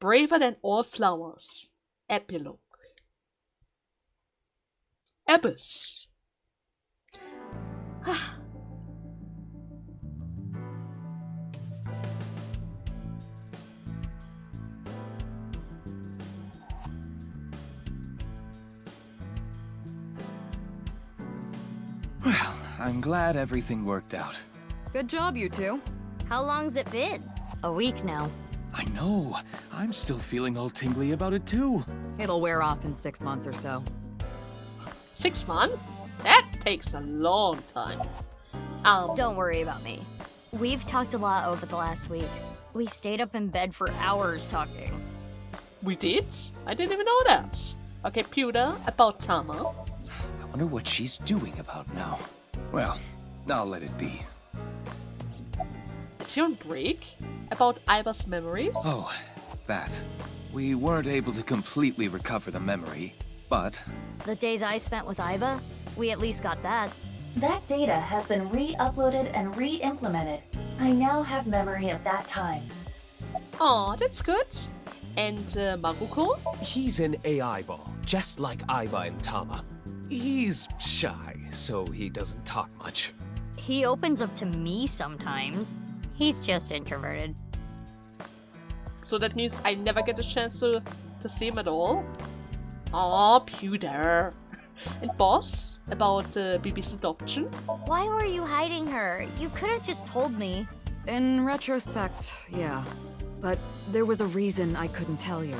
Braver than all flowers. Epilogue. Abyss. Well, I'm glad everything worked out. Good job, you two. How long's it been? A week now. I know. I'm still feeling all tingly about it too. It'll wear off in 6 months or so. 6 months? That takes a long time. Don't worry about me. We've talked a lot over the last week. We stayed up in bed for hours talking. We did? I didn't even know that. Okay, Pewter, about Tama. I wonder what she's doing about now. Well, I'll let it be. Is he on break? About Iva's memories? Oh, that. We weren't able to completely recover the memory, but... The days I spent with Iva, we at least got that. That data has been re-uploaded and re-implemented. I now have memory of that time. Aw, that's good. And Mazuki? He's an AI ball, just like Iva and Tama. He's shy, so he doesn't talk much. He opens up to me sometimes. He's just introverted. So that means I never get a chance to see him at all? Aw, Pewter. And Boss? About BB's adoption? Why were you hiding her? You could have just told me. In retrospect, yeah. But there was a reason I couldn't tell you.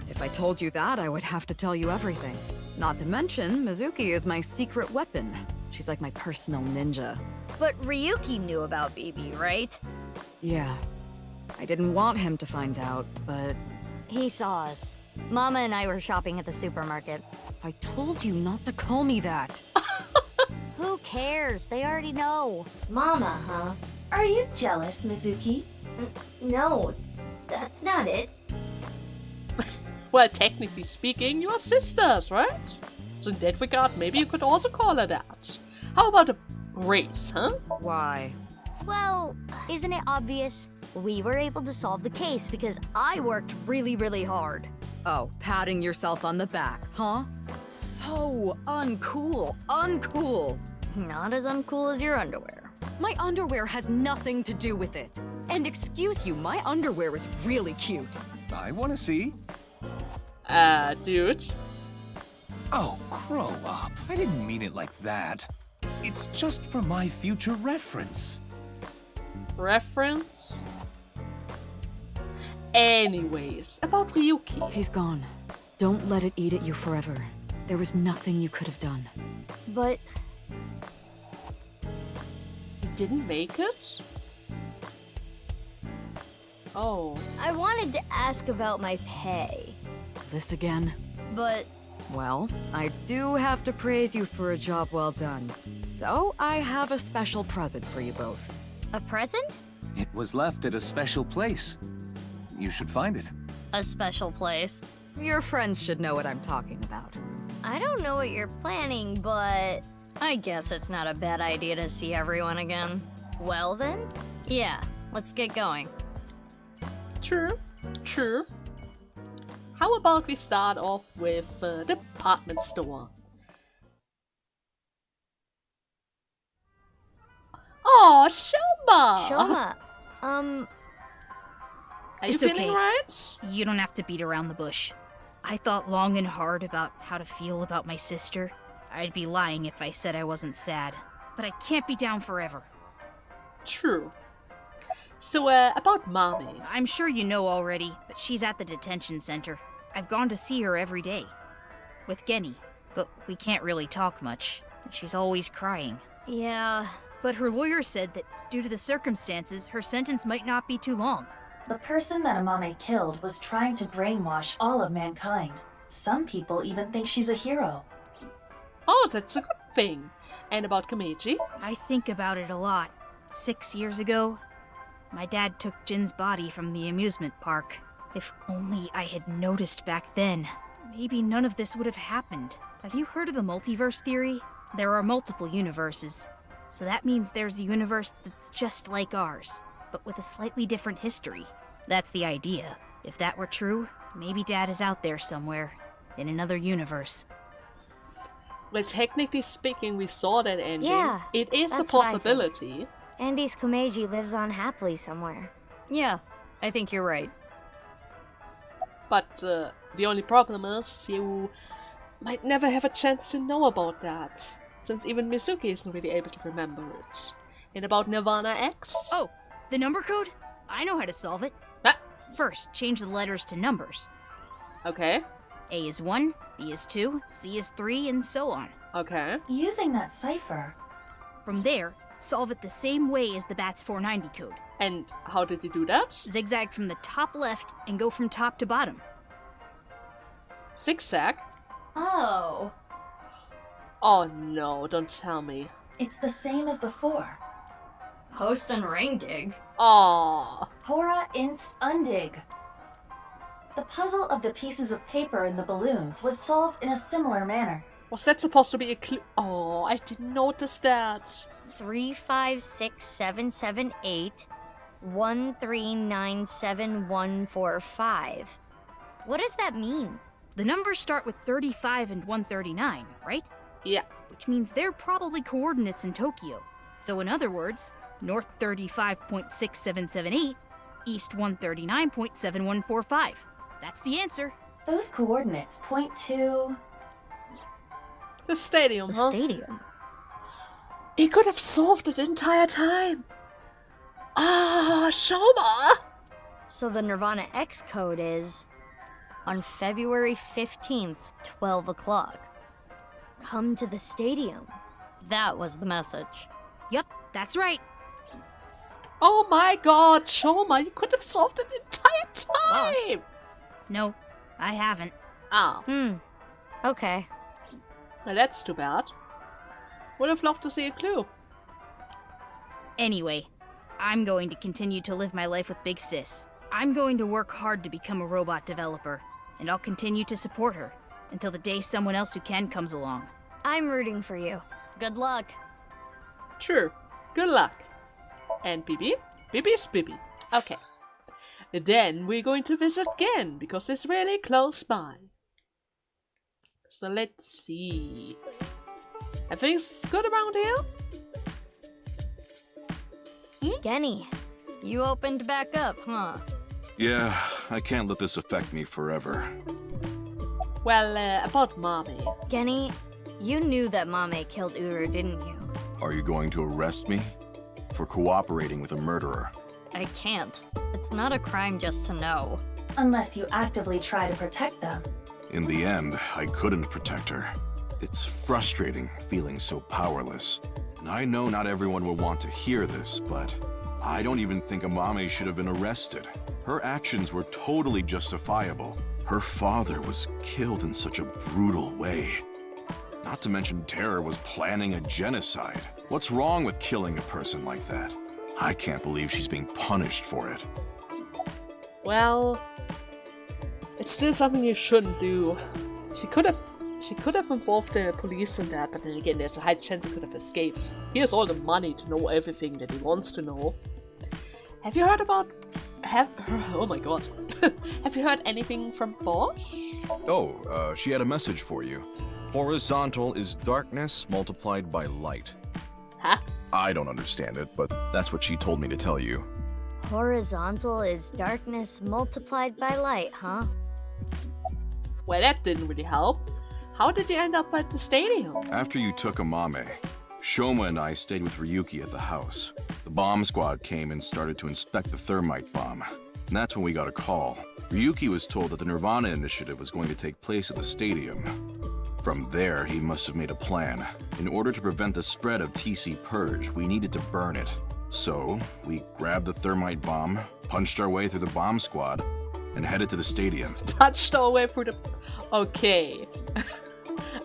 If I told you that, I would have to tell you everything. Not to mention, Mazuki is my secret weapon. She's like my personal ninja. But Ryuki knew about BB, right? Yeah. I didn't want him to find out, but... He saw us. Mama and I were shopping at the supermarket. I told you not to call me that. Who cares? They already know. Mama, huh? Are you jealous, Mazuki? No, that's not it. Well, technically speaking, you are sisters, right? So in that regard, maybe you could also call her that. How about a race, huh? Why? Well, isn't it obvious? We were able to solve the case because I worked really, really hard. Oh, patting yourself on the back, huh? So uncool, uncool. Not as uncool as your underwear. My underwear has nothing to do with it. And excuse you, my underwear is really cute. I want to see. Dude. Oh, grow up. I didn't mean it like that. It's just for my future reference. Reference? Anyways, about Ryuki. He's gone. Don't let it eat at you forever. There was nothing you could have done. But He didn't make it? Oh. I wanted to ask about my pay. This again? But Well, I do have to praise you for a job well done. So, I have a special present for you both. a present? It was left at a special place. You should find it. A special place. Your friends should know what I'm talking about. I don't know what you're planning, but I guess it's not a bad idea to see everyone again. Well then? Yeah, let's get going. True. True. How about we start off with the department store? Oh, Shoma! Shoma, Are you It's feeling okay. right? You don't have to beat around the bush. I thought long and hard about how to feel about my sister. I'd be lying if I said I wasn't sad. But I can't be down forever. True. So, about Mommy. I'm sure you know already, but she's at the detention center. I've gone to see her every day. With Genny. But we can't really talk much. She's always crying. yeah. But her lawyer said that due to the circumstances, her sentence might not be too long. The person that Amame killed was trying to brainwash all of mankind. Some people even think she's a hero. Oh, that's a good thing. And about Komeiji? I think about it a lot. 6 years ago, my dad took Jin's body from the amusement park. If only I had noticed back then, maybe none of this would have happened. Have you heard of the multiverse theory? There are multiple universes. So that means there's a universe that's just like ours, but with a slightly different history. That's the idea. If that were true, maybe Dad is out there somewhere, in another universe. Well, technically speaking, we saw that ending. Yeah, it is a that's what I think. possibility. Andy's Komeiji lives on happily somewhere. Yeah, I think you're right. But the only problem is you might never have a chance to know about that, since even Mazuki isn't really able to remember it. And about nirvanA X? Oh, the number code? I know how to solve it. Ah. First, change the letters to numbers. Okay, A is 1, B is 2, C is 3, and so on. okay. Using that cipher, From there, solve it the same way as the BATS 490 code. And how did you do that? Zigzag from the top left and go from top to bottom. Zigzag? Oh. Oh no, don't tell me. it's the same as before. Host and rain gig. Oh, Hora inst undig. The puzzle of the pieces of paper and the balloons was solved in a similar manner. was that supposed to be a clue? Oh, I didn't notice that. 356778 1397145. What does that mean? The numbers start with 35 and 139, right? Yeah. Which means they're probably coordinates in Tokyo. So in other words, north 35.6778, east 139.7145. That's the answer. Those coordinates point to... The stadium, The huh? stadium. He could have solved it the entire time. Ah, Shoma! So the nirvanA X code is on February 15th, 12 o'clock. Come to the stadium. That was the message. Yep, that's right. Oh my god, Shoma, you could have solved it the entire time! No, I haven't. Ah, Okay. well, that's too bad. Would have loved to see a clue. Anyway, I'm going to continue to live my life with Big Sis. I'm going to work hard to become a robot developer, and I'll continue to support her until the day someone else who can comes along. I'm rooting for you. Good luck. True. Good luck. And Bibi? Bibi's Bibi. Okay. Then we're going to visit again, because it's really close by. So let's see. Everything's good around here? Genny. You opened back up, huh? Yeah, I can't let this affect me forever. Well, about Mommy. Genny, you knew that Mame killed Uru, didn't you? Are you going to arrest me? For cooperating with a murderer? I can't. It's not a crime just to know. Unless you actively try to protect them. In the end, I couldn't protect her. It's frustrating feeling so powerless. And I know not everyone will want to hear this, but I don't even think Amame should have been arrested. Her actions were totally justifiable. Her father was killed in such a brutal way. Not to mention Terror was planning a genocide. What's wrong with killing a person like that? I can't believe she's being punished for it. Well, it's still something you shouldn't do. She could have involved the police in that, but then again, there's a high chance he could have escaped. He has all the money to know everything that he wants to know. Have you heard about... oh my god. Have you heard anything from Boss? Oh, she had a message for you. Horizontal is darkness multiplied by light. Huh? I don't understand it, but that's what she told me to tell you. Horizontal is darkness multiplied by light, huh? Well, that didn't really help. How did you end up at the stadium? After you took Amame, Shoma and I stayed with Ryuki at the house. The bomb squad came and started to inspect the thermite bomb. And that's when we got a call. Ryuki was told that the nirvanA initiative was going to take place at the stadium. From there, he must have made a plan. In order to prevent the spread of TC Purge, we needed to burn it. So, we grabbed the thermite bomb, punched our way through the bomb squad, and headed to the stadium. Punched our way through the... Okay.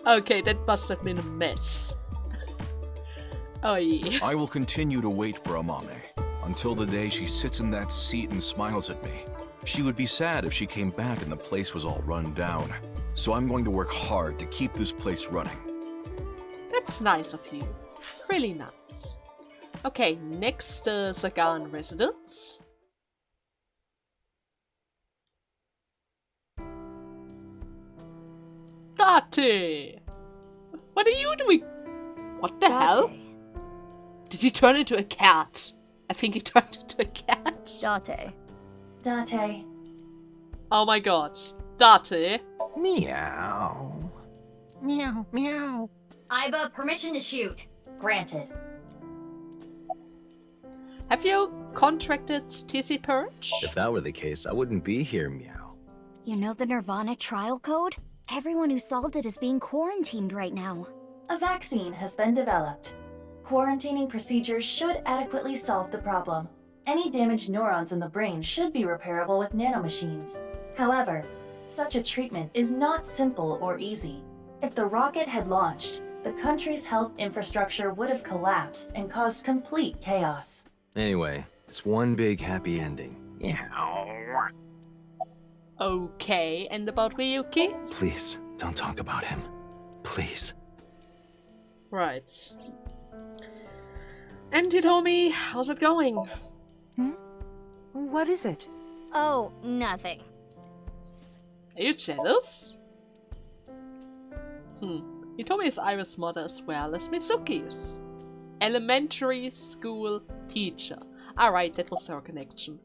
Okay, that must have been a mess. Oh yeah. I will continue to wait for Amame until the day she sits in that seat and smiles at me. She would be sad if she came back and the place was all run down. So I'm going to work hard to keep this place running. That's nice of you. Really nice. Okay, next Sagan residence. Dante! What are you doing? What the hell? Did he turn into a cat? I think he turned into a cat. Dante. Dante. Oh my god. Dante. Meow. Meow, meow. Iba, permission to shoot. Granted. Have you contracted TC Purge? If that were the case, I wouldn't be here, meow. You know the nirvanA trial code? Everyone who solved it is being quarantined right now. A vaccine has been developed. Quarantining procedures should adequately solve the problem. Any damaged neurons in the brain should be repairable with nanomachines. However, such a treatment is not simple or easy. If the rocket had launched, the country's health infrastructure would have collapsed and caused complete chaos. Anyway, it's one big happy ending. Meow. Okay, and about Ryuki? Please, don't talk about him. Please. Right. And Hitomi, how's it going? What is it? Oh, nothing. Are you jealous? Hitomi's Iris' mother as well as Mizuki's. Elementary school teacher. Alright, that was our connection.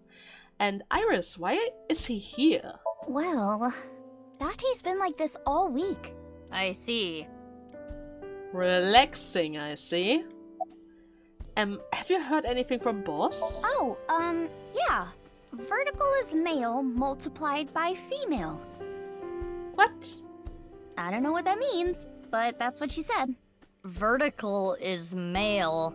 And Iris, why is he here? Well, Dante's been like this all week. I see. Relaxing, I see. Have you heard anything from Boss? Oh, yeah. Vertical is male multiplied by female. What? I don't know what that means, but that's what she said. Vertical is male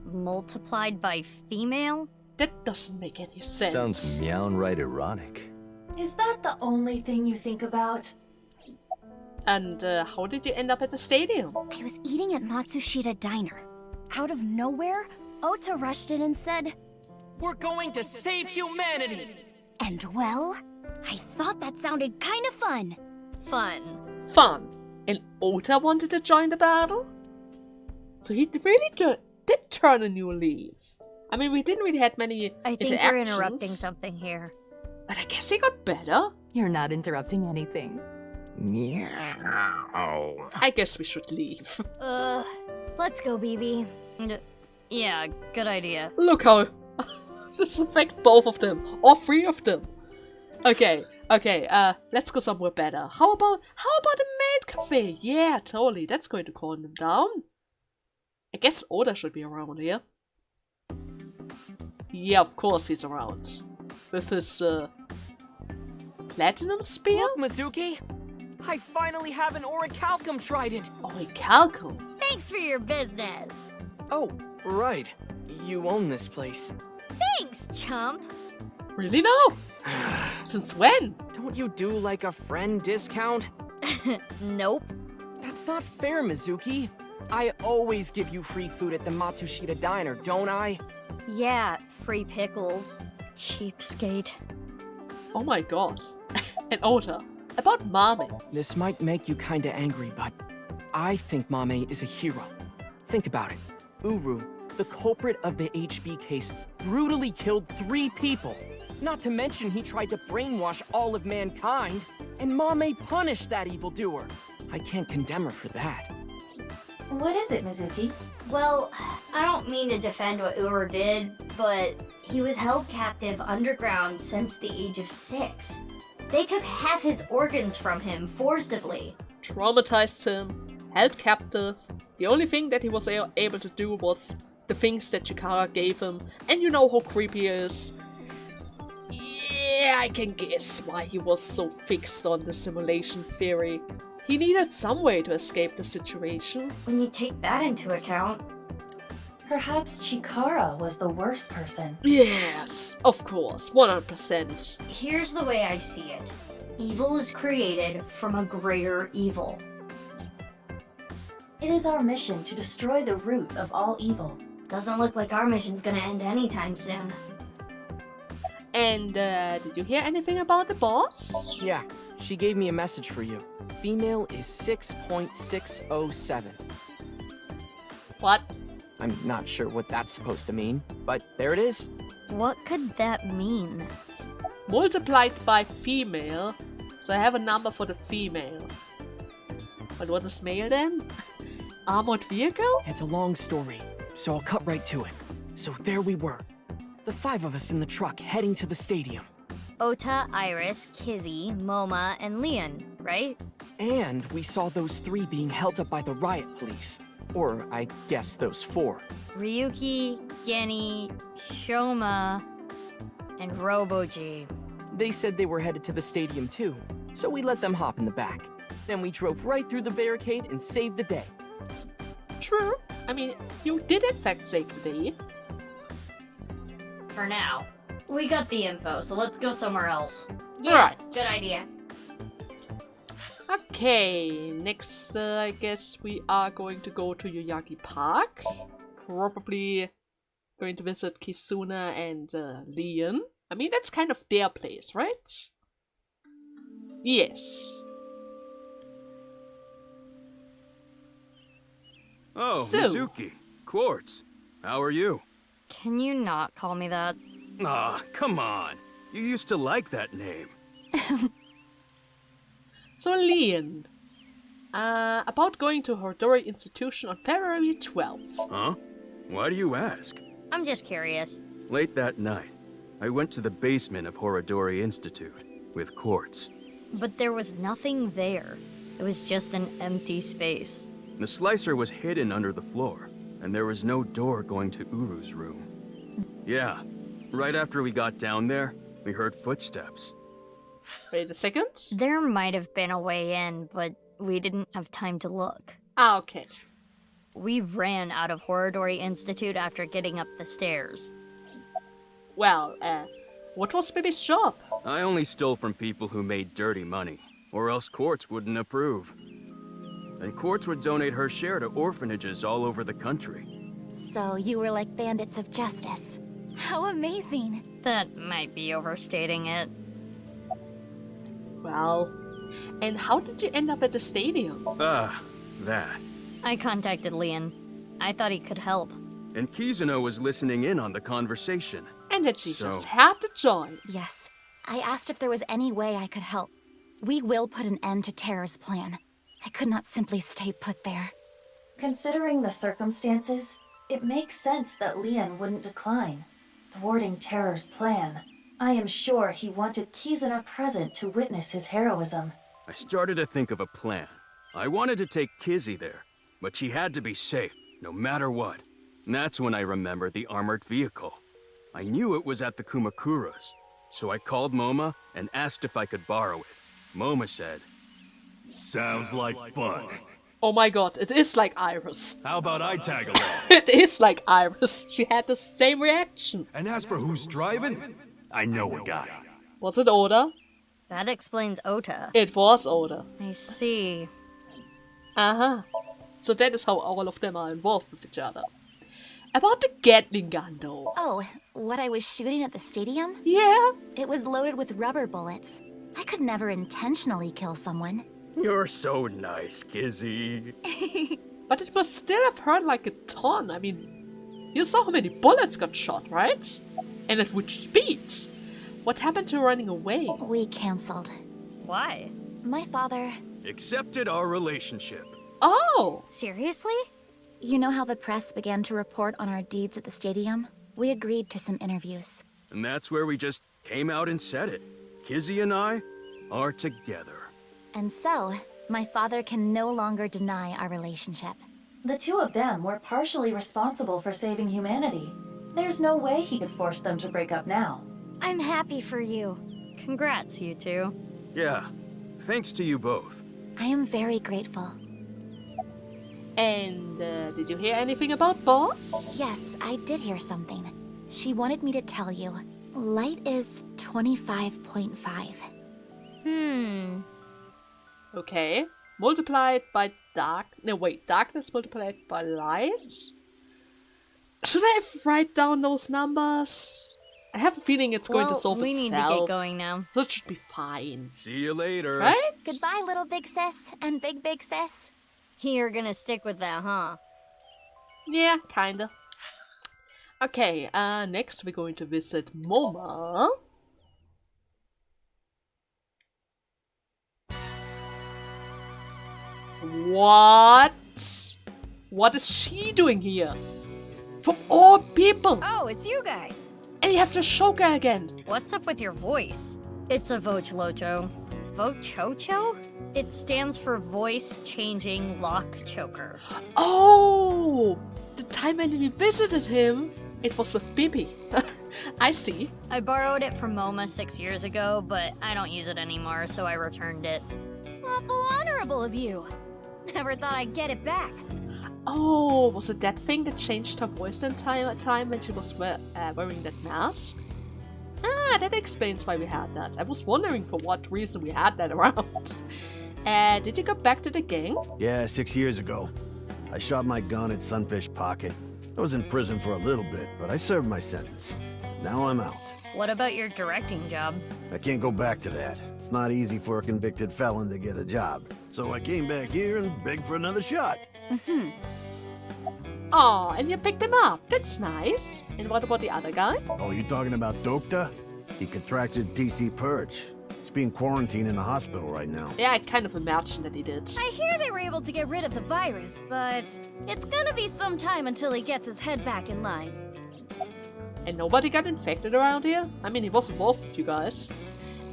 multiplied by female? That doesn't make any sense. Sounds meow-right erotic. Is that the only thing you think about? And how did you end up at the stadium? I was eating at Matsushita Diner. Out of nowhere, Ota rushed in and said, We're going to save humanity! and well, I thought that sounded kind of fun. Fun. Fun. And Ota wanted to join the battle? So he really did turn a new leaf. I mean, we didn't really have many I think interactions. you're interrupting something here. But I guess he got better. You're not interrupting anything. Meow. I guess we should leave. Let's go, BB. Yeah, good idea. Look how this affects both of them. Or three of them. Okay, let's go somewhere better. How about a maid cafe? Yeah, totally. That's going to calm them down. I guess Oda should be around here. Yeah, of course he's around. With his, platinum spear? Look, Mazuki! I finally have an orichalcum trident! Orichalcum? Thanks for your business. Oh, right. You own this place. Thanks, chump. Really now? Since when? Don't you do like a friend discount? Nope. That's not fair, Mazuki. I always give you free food at the Matsushita Diner, don't I? Yeah, free pickles. Cheapskate. Oh my god. And Oda, about Mame. This might make you kinda angry, but I think Mame is a hero. Think about it. Uru, the culprit of the HB case, brutally killed 3 people. Not to mention he tried to brainwash all of mankind, and Mame punished that evildoer. I can't condemn her for that. What is it, Mazuki? Well, I don't mean to defend what Uru did, but he was held captive underground since the age of 6. They took half his organs from him forcibly. Traumatized him, held captive. The only thing that he was able to do was the things that Chikara gave him, and you know how creepy he is. Yeah, I can guess why he was so fixed on the simulation theory. He needed some way to escape the situation. When you take that into account... Perhaps Chikara was the worst person. Yes, of course, 100%. Here's the way I see it. Evil is created from a greater evil. It is our mission to destroy the root of all evil. Doesn't look like our mission's gonna end anytime soon. And, did you hear anything about the boss? Yeah, she gave me a message for you. Female is 6.607. What? I'm not sure what that's supposed to mean, but there it is. What could that mean? Multiplied by female, so I have a number for the female. But what is mail then? Armored vehicle? It's a long story, so I'll cut right to it. So there we were. The 5 of us in the truck heading to the stadium. Ota, Iris, Kizzy, Moma, and Leon, right? And we saw those 3 being held up by the riot police. Or, I guess those 4. Ryuki, Genny, Shoma, and Roboji. They said they were headed to the stadium too, so we let them hop in the back. Then we drove right through the barricade and saved the day. True. I mean, you did in fact save the day. For now. We got the info, so let's go somewhere else. Right. Good idea. Okay, next I guess we are going to go to Yoyagi Park. Probably going to visit Kizuna and Leon. I mean, that's kind of their place, right? Yes. Oh, So- Mazuki. Quartz. How are you? Can you not call me that? Ah, come on. You used to like that name. So Leon, about going to Hodori Institution on February 12th. Huh? Why do you ask? I'm just curious. Late that night, I went to the basement of Horodori Institute with Quartz. But there was nothing there. It was just an empty space. The slicer was hidden under the floor, and there was no door going to Uru's room. Yeah, right after we got down there, we heard footsteps. Wait a second. There might have been a way in, but we didn't have time to look. Ah, okay. We ran out of Horodori Institute after getting up the stairs. Well, what was Baby's job? I only stole from people who made dirty money, or else Quartz wouldn't approve. And Quartz would donate her share to orphanages all over the country. So you were like bandits of justice. How amazing! That might be overstating it. Well, and how did you end up at the stadium? Ah, that. I contacted Leon. I thought he could help. And Kizuno was listening in on the conversation. And that she So- just had to join. Yes, I asked if there was any way I could help. We will put an end to Terror's plan. I could not simply stay put there. Considering the circumstances, it makes sense that Leon wouldn't decline. Thwarting Terror's plan. I am sure he wanted Kizuna present to witness his heroism. I started to think of a plan. I wanted to take Kizzy there, but she had to be safe, no matter what. And that's when I remembered the armored vehicle. I knew it was at the Kumakuras, so I called Moma and asked if I could borrow it. Moma said, Sounds like fun. Oh my god, it is like Iris. How about I tag along? It is like Iris. She had the same reaction. And as for who's driving, I know a guy. Was it Oda? That explains Ota. It was Oda. I see. Uh-huh. So that is how all of them are involved with each other. About the Gatling gun, though. Oh, what I was shooting at the stadium? Yeah? It was loaded with rubber bullets. I could never intentionally kill someone. "You're so nice, Kizzy." But it must still have hurt like a ton. I mean, you saw how many bullets got shot, right? And at which speed? What happened to running away? We canceled. Why? My father... Accepted our relationship. Oh! Seriously? You know how the press began to report on our deeds at the stadium? We agreed to some interviews. And that's where we just came out and said it. Kizzy and I are together. And so, my father can no longer deny our relationship. The two of them were partially responsible for saving humanity. There's no way he could force them to break up now. I'm happy for you. Congrats, you two. Yeah, thanks to you both. I am very grateful. And did you hear anything about Boss? Yes, I did hear something. She wanted me to tell you. Light is 25.5. Okay. Multiplied by dark... No, wait. Darkness multiplied by light? Should I write down those numbers? I have a feeling it's going to solve we itself. need to get going now. So it should be fine. See you later. Right? Goodbye, little big sis and big sis. You're gonna stick with that, huh? Yeah, kinda. Okay, next we're going to visit Moma. What? What is she doing here? From all people! Oh, it's you guys. And you have to choke her again. What's up with your voice? It's a Vogelojo. Vochocho? It stands for Voice Changing Lock Choker. Oh! The time when we visited him, it was with Bibi. I see. I borrowed it from MoMA 6 years ago, but I don't use it anymore, so I returned it. Awful honorable of you. Never thought I'd get it back. Oh, was it that thing that changed her voice in time when she was wearing that mask? Ah, that explains why we had that. I was wondering for what reason we had that around. Did you go back to the gang? Yeah, 6 years ago. I shot my gun at Sunfish Pocket. I was in prison for a little bit, but I served my sentence. Now I'm out. What about your directing job? I can't go back to that. It's not easy for a convicted felon to get a job. So I came back here and begged for another shot. Oh, and you picked him up. That's nice. And what about the other guy? Oh, you talking about Dokta? He contracted TC Purge. He's being quarantined in a hospital right now. Yeah, I kind of imagined that he did. I hear they were able to get rid of the virus, but it's gonna be some time until he gets his head back in line. And nobody got infected around here? I mean, he was involved with you guys.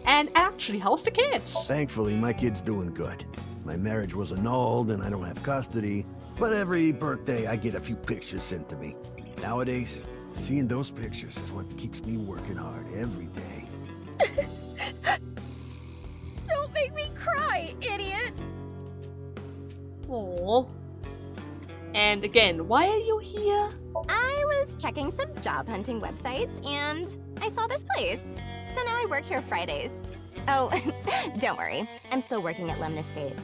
And actually, how's the kids? Thankfully, my kid's doing good. My marriage was annulled and I don't have custody, but every birthday I get a few pictures sent to me. Nowadays, seeing those pictures is what keeps me working hard every day. Don't make me cry, idiot! Aww. And again, why are you here? I was checking some job hunting websites and I saw this place. So now I work here Fridays. Oh, don't worry. I'm still working at Lemniscate.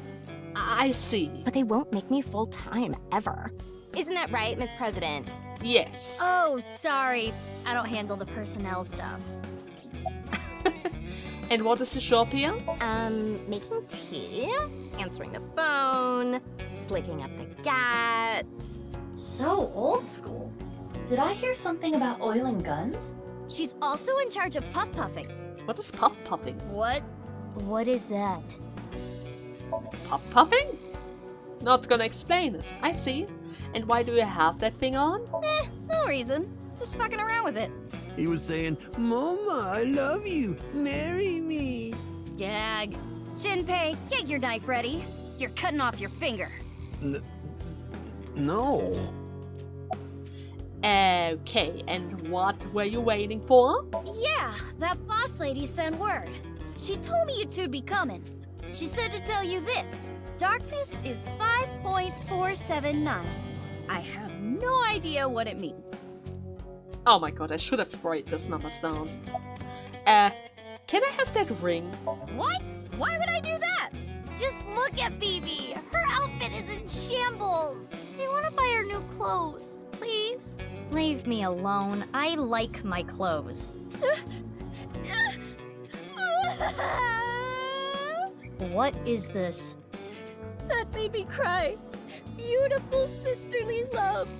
I see. But they won't make me full-time, ever. Isn't that right, Miss President? Yes. Oh, sorry. I don't handle the personnel stuff. And what is the shop here? Making tea, answering the phone, slicking up the gats. So old school. Did I hear something about oiling guns? She's also in charge of puff-puffing. What is puff-puffing? What is that? Puff-puffing? Not gonna explain it. I see. And why do you have that thing on? No reason. Just fucking around with it. He was saying, Mama, I love you. Marry me. Gag. Shinpei, get your knife ready. You're cutting off your finger. No. Okay, and what were you waiting for? Yeah, that boss lady sent word. She told me you two'd be coming. She said to tell you this. Darkness is 5.479. I have no idea what it means. Oh my god, I should have written those numbers down. Can I have that ring? What? Why would I do that? Just look at Bibi. Her outfit is in shambles. I want to buy her new clothes, please. Leave me alone. I like my clothes. What is this? That made me cry. Beautiful sisterly love.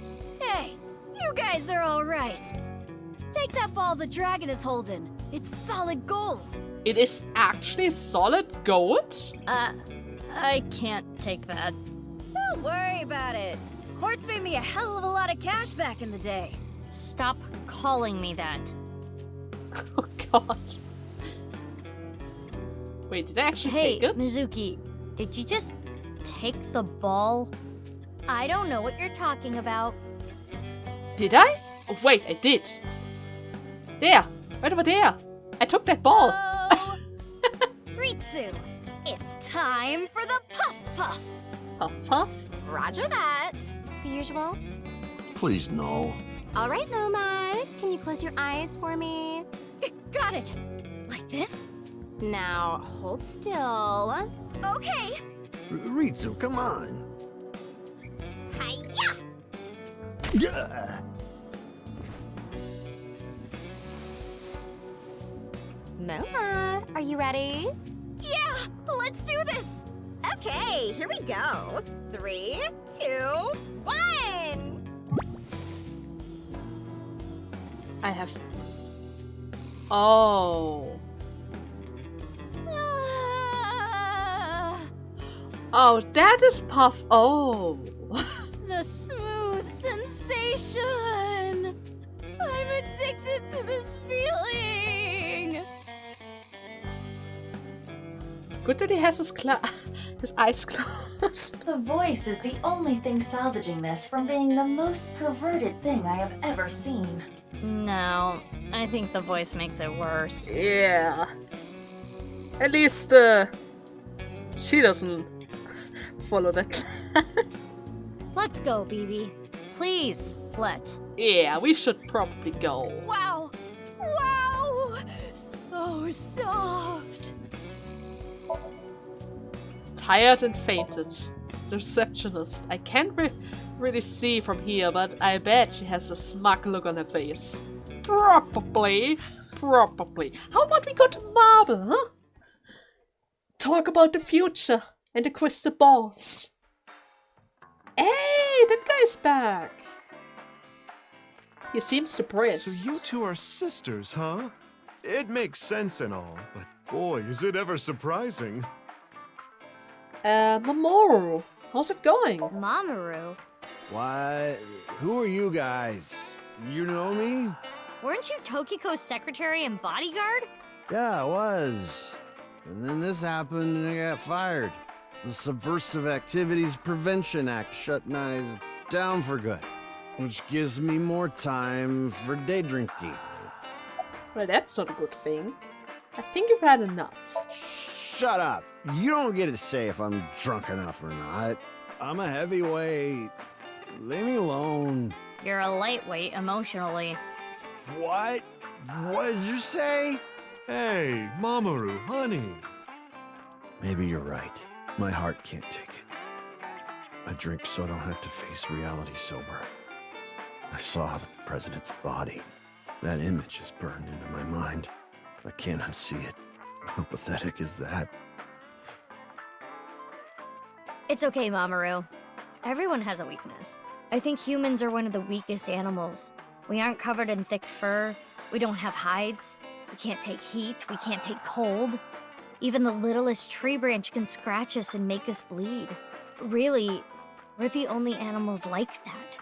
Hey, you guys are all right. Take that ball the dragon is holding. It's solid gold. It is actually solid gold? I can't take that. Don't worry about it. Quartz made me a hell of a lot of cash back in the day. Stop calling me that. Oh god. Wait, did I actually take it? Hey, Mazuki, did you just take the ball? I don't know what you're talking about. Did I? Oh wait, I did. There, right over there. I took that ball. Ritsu, it's time for the Puff Puff. Puff Puff? Roger that. The usual? Please, no. All right, Noma. Can you close your eyes for me? Got it. Like this? Now, hold still. Okay. Ritsu, come on. Hiya! Yeah. Noma, are you ready? Yeah, let's do this. Okay, here we go. 3, 2, 1. I have... Oh. Oh, that is Puff. Oh. The smooth sensation! I'm addicted to this feeling! Good that he has his eyes closed. The voice is the only thing salvaging this from being the most perverted thing I have ever seen. No, I think the voice makes it worse. Yeah. At least, she doesn't follow that. Let's go, BB. Please, let's. Yeah, we should probably go. Wow! Wow! So soft! Tired and fainted. The receptionist. I can't really see from here, but I bet she has a smug look on her face. Probably. How about we go to Marble, huh? Talk about the future and the crystal balls. Hey, that guy's back. He seems depressed. So you two are sisters, huh? It makes sense and all, but boy, is it ever surprising. Mamaroo, how's it going? Mamaroo? Why? Who are you guys? You know me? Weren't you Tokiko's secretary and bodyguard? Yeah, I was. And then this happened and I got fired. The Subversive Activities Prevention Act shut my eyes down for good, which gives me more time for day drinking. Well, that's not a good thing. I think you've had enough. Shut up. You don't get to say if I'm drunk enough or not. I'm a heavyweight. Leave me alone. You're a lightweight emotionally. What? What did you say? Hey, Mamaroo, honey. Maybe you're right. My heart can't take it. I drink so I don't have to face reality sober. I saw the president's body. That image is burned into my mind. I can't unsee it. How pathetic is that? It's okay, Mamaroo. Everyone has a weakness. I think humans are one of the weakest animals. We aren't covered in thick fur. We don't have hides. We can't take heat. We can't take cold. Even the littlest tree branch can scratch us and make us bleed. Really, we're the only animals like that.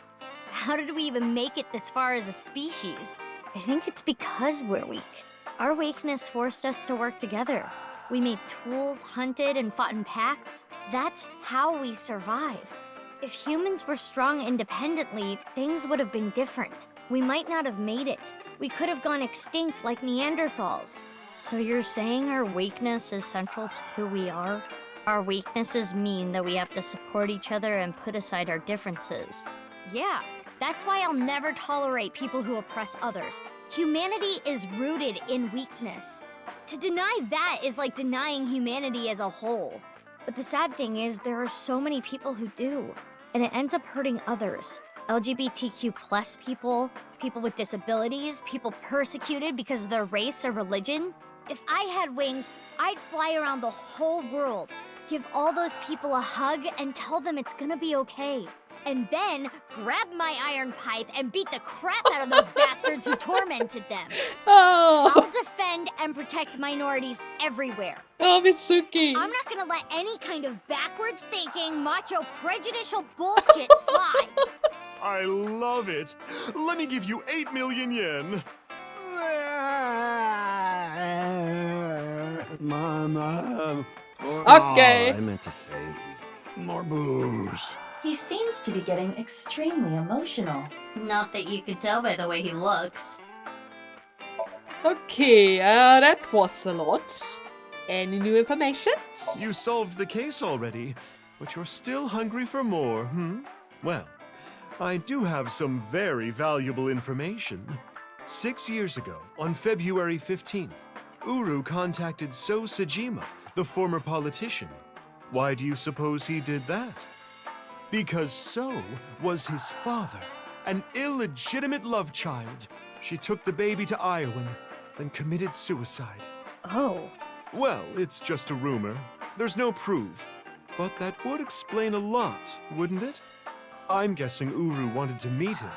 How did we even make it this far as a species? I think it's because we're weak. Our weakness forced us to work together. We made tools, hunted, and fought in packs. That's how we survived. If humans were strong independently, things would have been different. We might not have made it. We could have gone extinct like Neanderthals. So you're saying our weakness is central to who we are? Our weaknesses mean that we have to support each other and put aside our differences. Yeah, that's why I'll never tolerate people who oppress others. Humanity is rooted in weakness. To deny that is like denying humanity as a whole. But the sad thing is, there are so many people who do, and it ends up hurting others. LGBTQ+ people, people with disabilities, people persecuted because of their race or religion. If I had wings, I'd fly around the whole world, give all those people a hug and tell them it's gonna be okay. And then grab my iron pipe and beat the crap out of those bastards who tormented them. Oh. I'll defend and protect minorities everywhere. Oh, Mazuki. I'm not gonna let any kind of backwards thinking, macho, prejudicial bullshit slide. I love it. Let me give you 8 million yen. Mama. Okay. I meant to say more booze. He seems to be getting extremely emotional. Not that you could tell by the way he looks. Okay, that was a lot. Any new information? You solved the case already, but you're still hungry for more, Well, I do have some very valuable information. 6 years ago, on February 15th, Uru contacted So Sajima, the former politician. Why do you suppose he did that? Because So was his father, an illegitimate love child. She took the baby to Iowa, then committed suicide. Oh. Well, it's just a rumor. There's no proof. But that would explain a lot, wouldn't it? I'm guessing Uru wanted to meet him.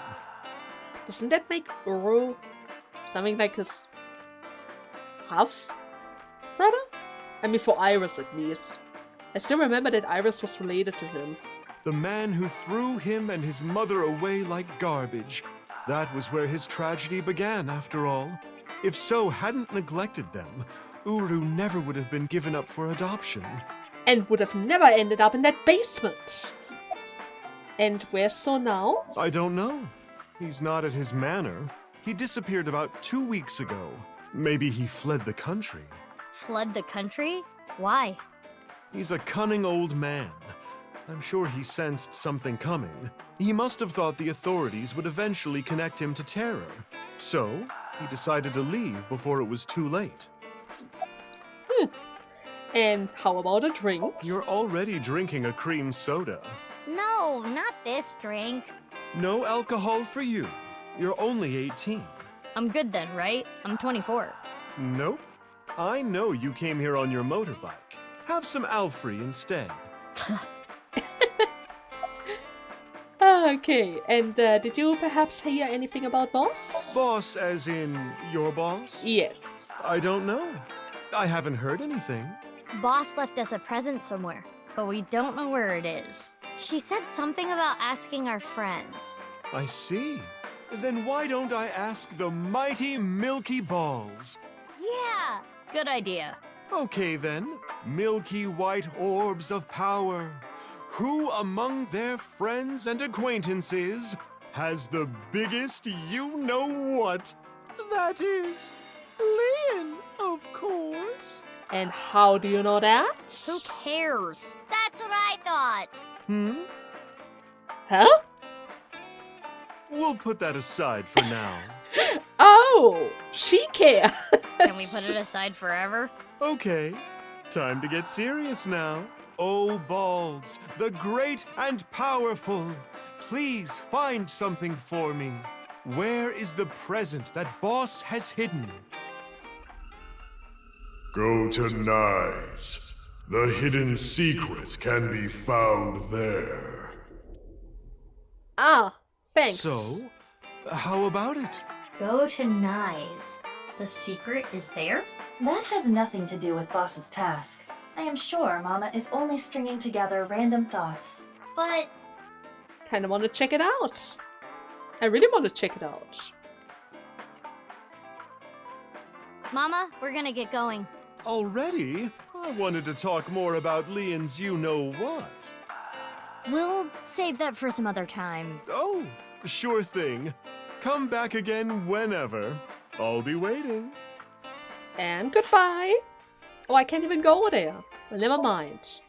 Doesn't that make Uru something like his half brother? I mean, for Iris at least. I still remember that Iris was related to him. The man who threw him and his mother away like garbage. That was where his tragedy began, after all. If So hadn't neglected them, Uru never would have been given up for adoption. And would have never ended up in that basement. And where's So now? I don't know. He's not at his manor. He disappeared about 2 weeks ago. Maybe he fled the country. Fled the country? Why? He's a cunning old man. I'm sure he sensed something coming. He must have thought the authorities would eventually connect him to terror. So, he decided to leave before it was too late. And how about a drink? You're already drinking a cream soda. No, not this drink. No alcohol for you. You're only 18. I'm good then, right? I'm 24. Nope. I know you came here on your motorbike. Have some Alfrey instead. Okay, and did you perhaps hear anything about Boss? Boss as in your boss? Yes. I don't know. I haven't heard anything. Boss left us a present somewhere, but we don't know where it is. She said something about asking our friends. I see. Then why don't I ask the mighty Milky Balls? Yeah, good idea. Okay then, milky white orbs of power. Who among their friends and acquaintances has the biggest you-know-what? That is, Lynn, of course. And how do you know that? Who cares? That's what I thought. Huh? We'll put that aside for now. Oh, she cares. Can we put it aside forever? Okay, time to get serious now. Oh, Balls, the great and powerful, please find something for me. Where is the present that Boss has hidden? Go to Nyes. The hidden secret can be found there. Ah, thanks. So, how about it? Go to Nyes. The secret is there? That has nothing to do with Boss's task. I am sure Mama is only stringing together random thoughts. But... Kinda wanna check it out. I really wanna check it out. Mama, we're gonna get going. Already? I wanted to talk more about Leon's you-know-what. We'll save that for some other time. Oh, sure thing. Come back again whenever. I'll be waiting. And goodbye. Oh, I can't even go there. Well, never mind.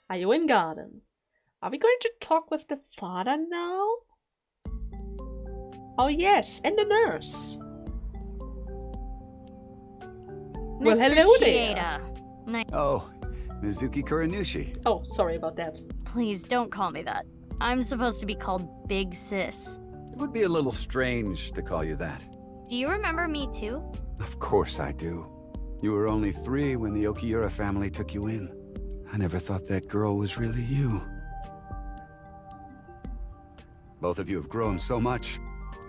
Are you in garden? Are we going to talk with the father now? Oh yes, and the nurse. Well, Mr. hello Chieda. there. Oh, Mazuki Kuranushi. Oh, sorry about that. Please don't call me that. I'm supposed to be called Big Sis. It would be a little strange to call you that. Do you remember me too? Of course I do. You were only 3 when the Okiura family took you in. I never thought that girl was really you. Both of you have grown so much.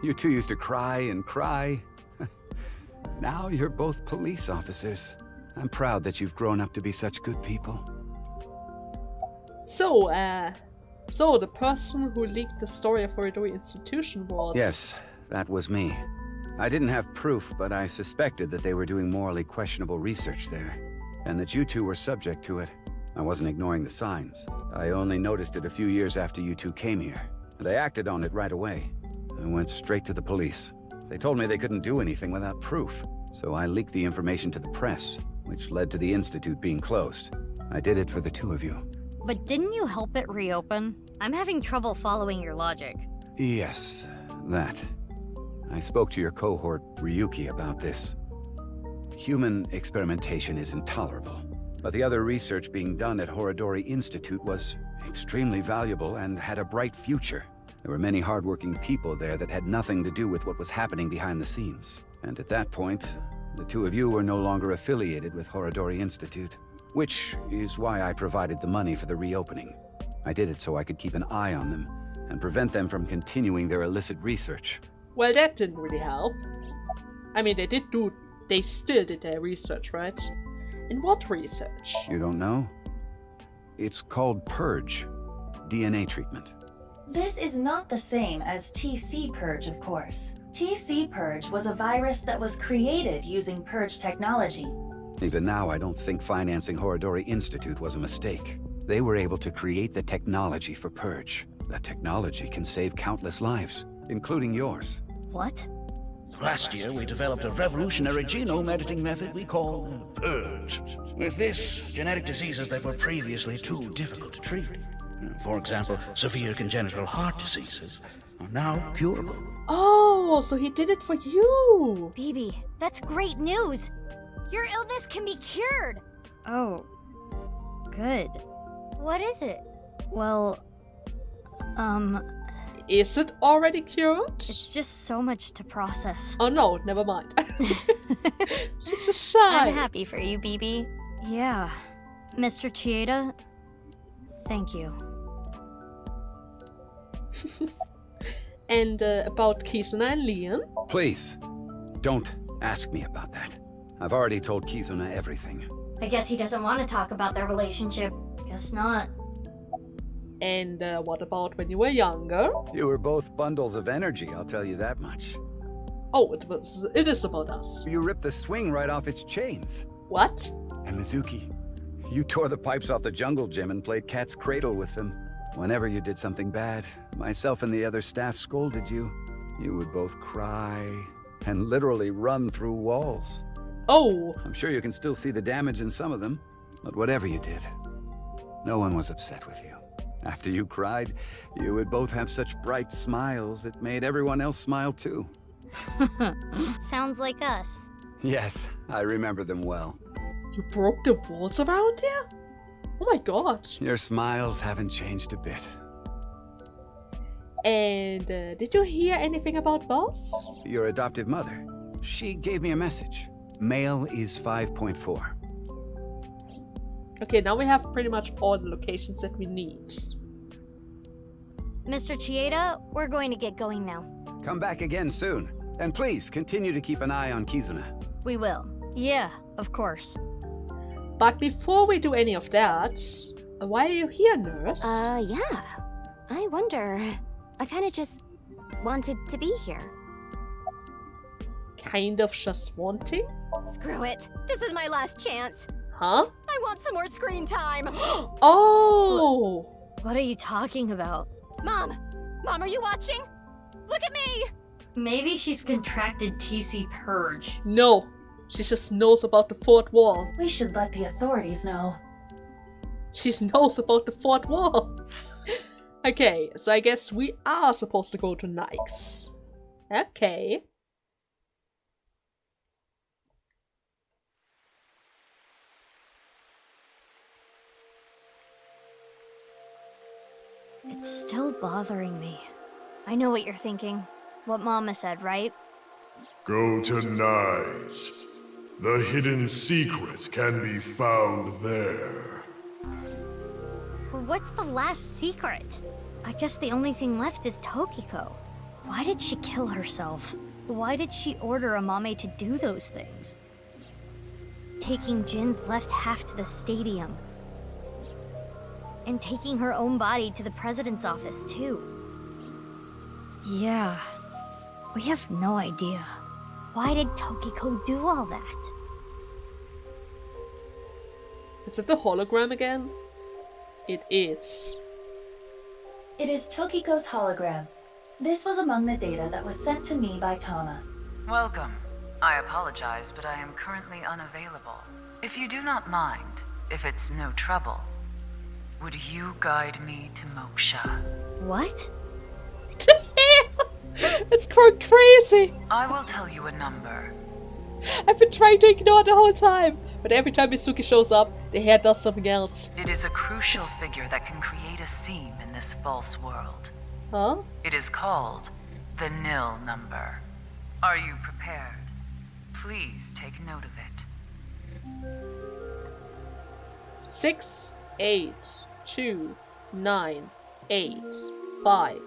You two used to cry and cry. Now you're both police officers. I'm proud that you've grown up to be such good people. So, the person who leaked the story of Horidori Institution was... Yes, that was me. I didn't have proof, but I suspected that they were doing morally questionable research there, and that you two were subject to it. I wasn't ignoring the signs. I only noticed it a few years after you two came here, and I acted on it right away. I went straight to the police. They told me they couldn't do anything without proof, so I leaked the information to the press, which led to the Institute being closed. I did it for the two of you. But didn't you help it reopen? I'm having trouble following your logic. Yes, that. I spoke to your cohort, Ryuki, about this. Human experimentation is intolerable, but the other research being done at Horidori Institute was extremely valuable and had a bright future. There were many hardworking people there that had nothing to do with what was happening behind the scenes. And at that point, the two of you were no longer affiliated with Horidori Institute, which is why I provided the money for the reopening. I did it so I could keep an eye on them and prevent them from continuing their illicit research. Well, that didn't really help. I mean, they still did their research, right? And what research? You don't know? It's called Purge. DNA treatment. This is not the same as TC Purge, of course. TC Purge was a virus that was created using Purge technology. Even now, I don't think financing Horodori Institute was a mistake. They were able to create the technology for Purge. That technology can save countless lives, including yours. What? Last year, we developed a revolutionary genome editing method we call Purge. With this, genetic diseases that were previously too difficult to treat, for example, severe congenital heart diseases, are now curable. Oh, so he did it for you. Bibi, that's great news. Your illness can be cured. Oh, good. What is it? Well, Is it already cured? it's just so much to process. Oh no, never mind. She's just shy. I'm happy for you, Bibi. Yeah. Mr. Chieda, thank you. And about Kizuna and Leon? Please, don't ask me about that. I've already told Kizuna everything. I guess he doesn't want to talk about their relationship. Guess not. And what about when you were younger? You were both bundles of energy, I'll tell you that much. Oh, it is about us. You ripped the swing right off its chains. What? And Mazuki, you tore the pipes off the jungle gym and played cat's cradle with them. Whenever you did something bad, myself and the other staff scolded you. You would both cry and literally run through walls. Oh! I'm sure you can still see the damage in some of them, but whatever you did, no one was upset with you. After you cried, you would both have such bright smiles it made everyone else smile too. Sounds like us. Yes, I remember them well. You broke the walls around here? Oh my god. Your smiles haven't changed a bit. And did you hear anything about Boss? Your adoptive mother. She gave me a message. Male is 5.4. Okay, now we have pretty much all the locations that we need. Mr. Chieda, we're going to get going now. Come back again soon. And please, continue to keep an eye on Kizuna. We will. Yeah, of course. But before we do any of that, why are you here, nurse? Yeah. I wonder. I kinda just wanted to be here. Kind of just wanting? Screw it. This is my last chance. Huh? I want some more screen time. Oh! What are you talking about? Mom! Mom, are you watching? Look at me! Maybe she's contracted TC Purge. No. She just knows about the fourth wall. We should let the authorities know. She knows about the fourth wall. Okay, so I guess we are supposed to go to Nike's. Okay. It's still bothering me. I know what you're thinking. What Mama said, right? Go to Nyes. The hidden secret can be found there. What's the last secret? I guess the only thing left is Tokiko. Why did she kill herself? Why did she order Amame to do those things? Taking Jin's left half to the stadium. And taking her own body to the president's office, too. Yeah. We have no idea. Why did Tokiko do all that? Is it the hologram again? It is. It is Tokiko's hologram. This was among the data that was sent to me by Tama. Welcome. I apologize, but I am currently unavailable. If you do not mind, if it's no trouble, would you guide me to Moksha? What? It's quite crazy. I will tell you a number. I've been trying to ignore the whole time, but every time Mitsuki shows up, the hair does something else. It is a crucial figure that can create a seam in this false world. Huh? It is called the nil number. Are you prepared? Please take note of it. 6, 8, 2, 9, 8, 5.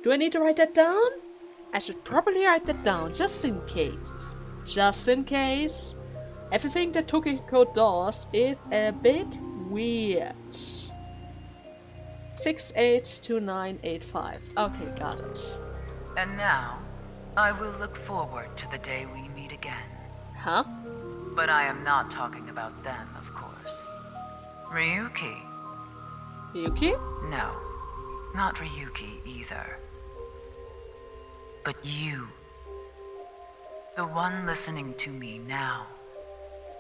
Do I need to write that down? I should probably write that down just in case. Just in case. Everything that Tokiko does is a bit weird. 682985. Okay, got it. And now, I will look forward to the day we meet again. Huh? But I am not talking about them, of course. Ryuki. Ryuki? No, not Ryuki either. But you. The one listening to me now.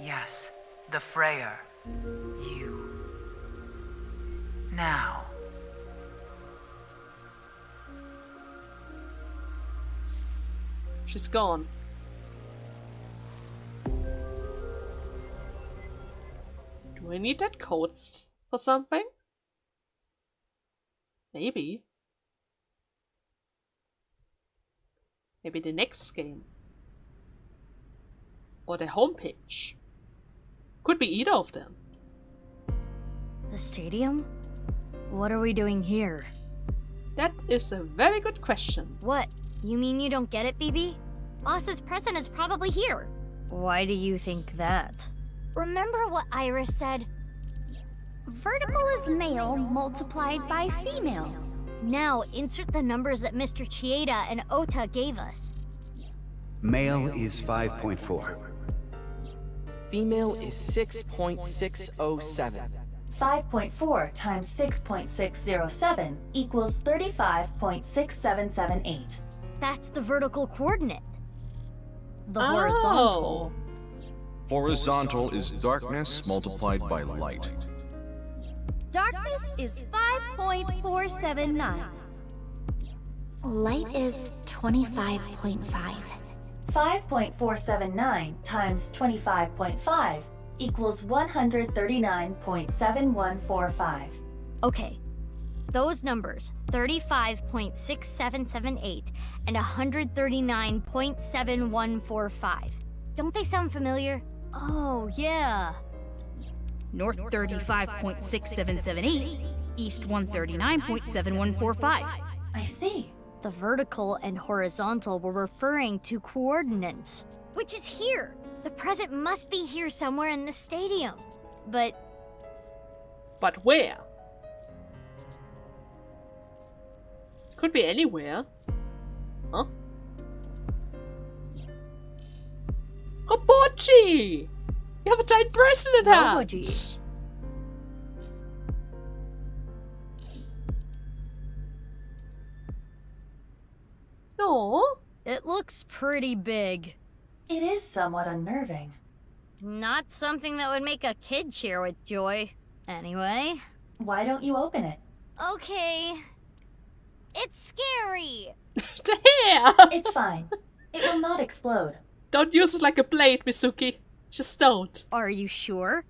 Yes, the Freyer. You. Now. She's gone. Do I need that codes for something? Maybe. Maybe the next game. Or the homepage. Could be either of them. The stadium? What are we doing here? That is a very good question. What? You mean you don't get it, BB? Boss's present is probably here. Why do you think that? Remember what Iris said? Vertical is male multiplied by female. Now, insert the numbers that Mr. Chieda and Ota gave us. Male is 5.4. Female is 6.607. 5.4 times 6.607 equals 35.6778. That's the vertical coordinate. The horizontal. Horizontal is darkness multiplied by light. Darkness is 5.479. Light is 25.5. 5.479 times 25.5 equals 139.7145. Okay. Those numbers, 35.6778 and 139.7145. Don't they sound familiar? Oh, yeah. North 35.6778, east 139.7145. I see. The vertical and horizontal were referring to coordinates, which is here. The present must be here somewhere in the stadium. But where? It could be anywhere. Huh? Robochi! You have a giant bracelet hat! Robochi. No. It looks pretty big. It is somewhat unnerving. Not something that would make a kid cheer with joy. Anyway. Why don't you open it? Okay. It's scary. The hair! It's fine. It will not explode. Don't use it like a blade, Mizuki. Just don't. Are you sure?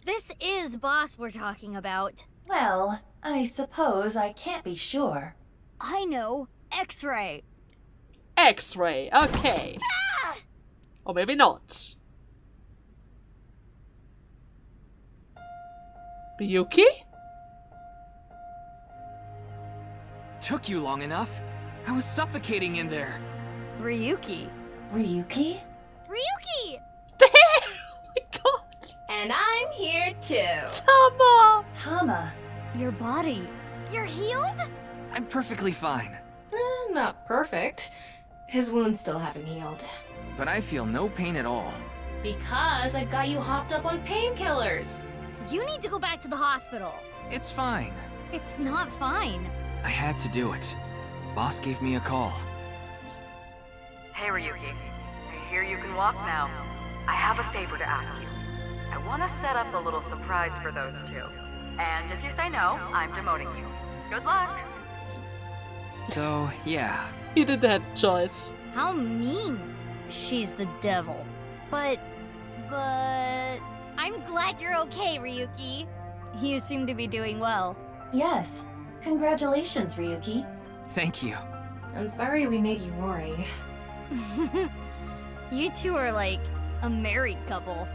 This is Boss we're talking about. Well, I suppose I can't be sure. I know. X-ray. X-ray, okay. Ah! Or maybe not. Ryuki? Took you long enough. I was suffocating in there. Ryuki. Ryuki? Ryuki! The hair! Oh my god! And I'm here too. Tama! Tama. Your body. You're healed? I'm perfectly fine. Not perfect. His wounds still haven't healed. But I feel no pain at all. Because I got you hopped up on painkillers. You need to go back to the hospital. It's fine. It's not fine. I had to do it. Boss gave me a call. Hey Ryuki, I hear you can walk now. I have a favor to ask you. I want to set up a little surprise for those two. And if you say no, I'm demoting you. Good luck! So, yeah. You didn't have a choice. How mean. She's the devil. But I'm glad you're okay, Ryuki. You seem to be doing well. Yes. Congratulations, Ryuki. Thank you. I'm sorry we made you worry. You two are like a married couple.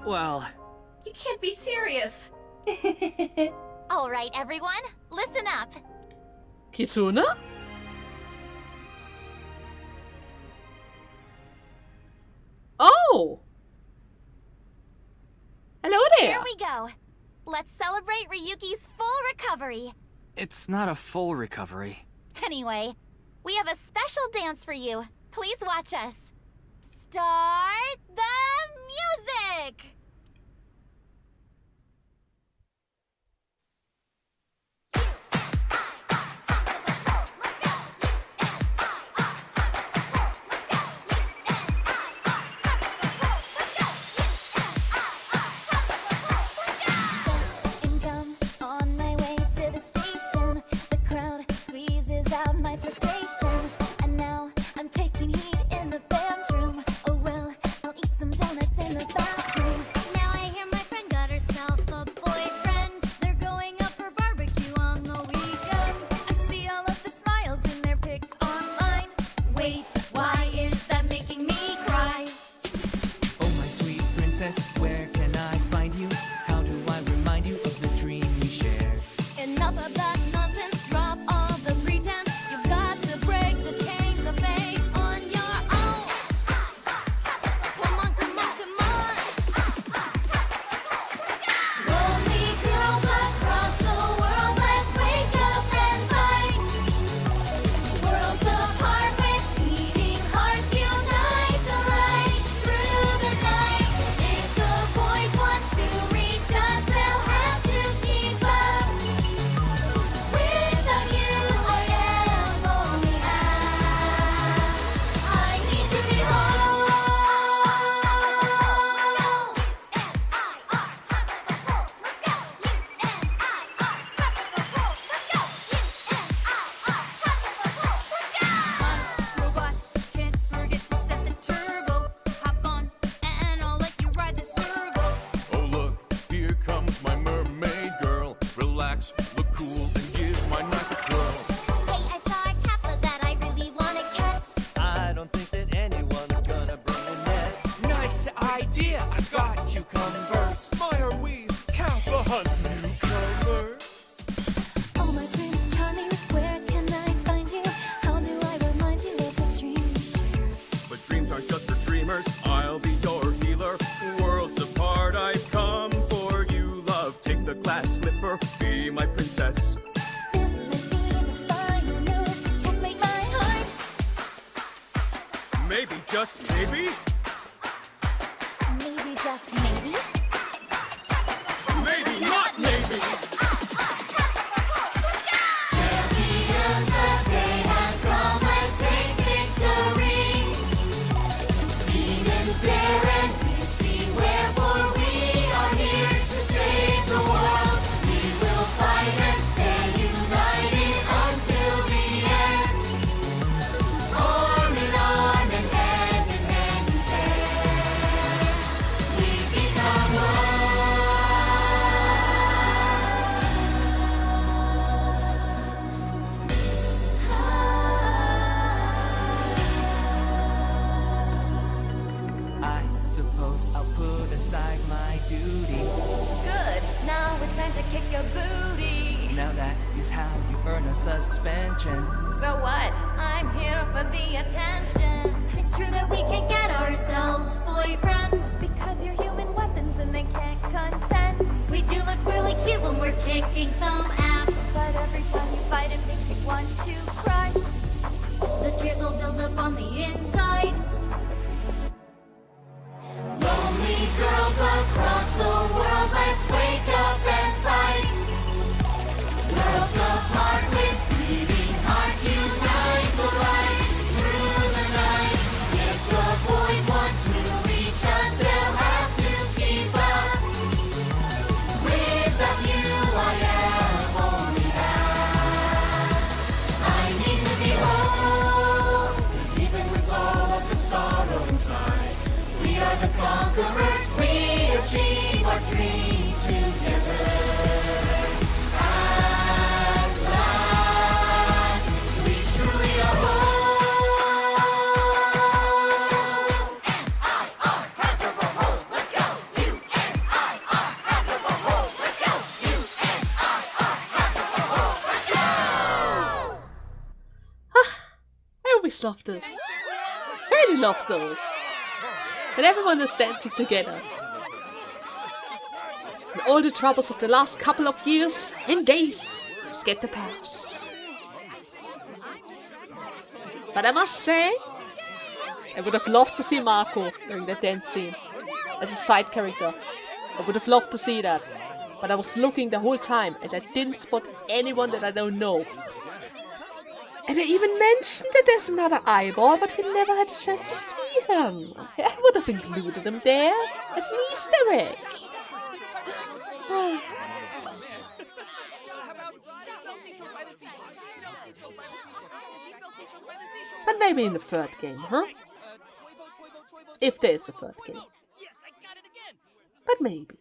Well... You can't be serious. All right, everyone, listen up. Kisuna? Oh! Hello there! Here we go. Let's celebrate Ryuki's full recovery. It's not a full recovery. Anyway, we have a special dance for you. Please watch us. Start the music! And now I'm taking heat in the bedroom. Oh well, I'll eat some donuts in the bathroom. Now I hear my friend got herself a boyfriend. They're going out for barbecue on the weekend. I see all of the smiles in their pics online. Wait, why is that making me cry? Oh, my sweet princess, where can I find you? How do I remind you of the dream we shared? Enough of that nonsense, drop all the pretense. You've got to break the chains of fate on your own. Come on, come on, come on. Lonely girls across the world, let's wake up and fight. Worlds apart with beating hearts, unite the light through the night. If the boys want to reach us, they'll have to keep up. Without you, I am only half. I need to be whole. Robot, can't forget to set the turbo. Hop on, and I'll let you ride the servo. Oh look, here comes my mermaid girl. Relax, look cool, and give my knife a twirl. Hey, I saw a capsule that I really want to catch. I don't think that anyone's gonna bring a net. Nice idea! I've got cucumbers. My, are we Kappa hunt newcomers? Oh, my Prince Charming, where can I find you? How do I remind you of the dream we share? But dreams aren't just for dreamers. I'll be your healer. Worlds apart, I've come for you, love. Take the glass slipper, be my princess. This might be the final move to checkmate my heart. Maybe, just maybe, Maybe, just maybe. maybe not maybe. Champions, the day has come. Let's take victory. Demons dare and beasts beware, for we are here to save the world. We will fight and stay united until the end. Arm in arm and hand in hand we stand. We become one. I suppose I'll put aside my duty. Good. Now it's time to kick your booty. Now that is how you earn a suspension. So what? I'm here for the attention. It's true that we can get ourselves boyfriends. Because you're human weapons and they can't contend. We do look really cute when we're kicking some ass. But every time you fight it makes you want to cry. The tears will build up on the inside. Lonely girls across the world, let's wake up and fight. Worlds apart with beating hearts, unite the light through the night. If the boys want to reach us, they'll have to keep up. Without you, I am only half. I need to be whole, even with all of the sorrow inside. We are the conquerors, we achieve our dream together. At last, we truly are whole. N-I-R, hands up a hole, let's go. U-N-I-R, hands up a hole, let's go. U-N-I-R, hands up a hole, let's go. I always loved this. I really loved those. And everyone is dancing together. And all the troubles of the last couple of years and days must get to pass. But I must say, I would have loved to see Marco during that dance scene as a side character. I would have loved to see that. But I was looking the whole time and I didn't spot anyone that I don't know. And I even mentioned that there's another eyeball, but we never had a chance to see him. I would have included him there as an Easter egg. But maybe in the third game, huh? If there's a third game. But maybe.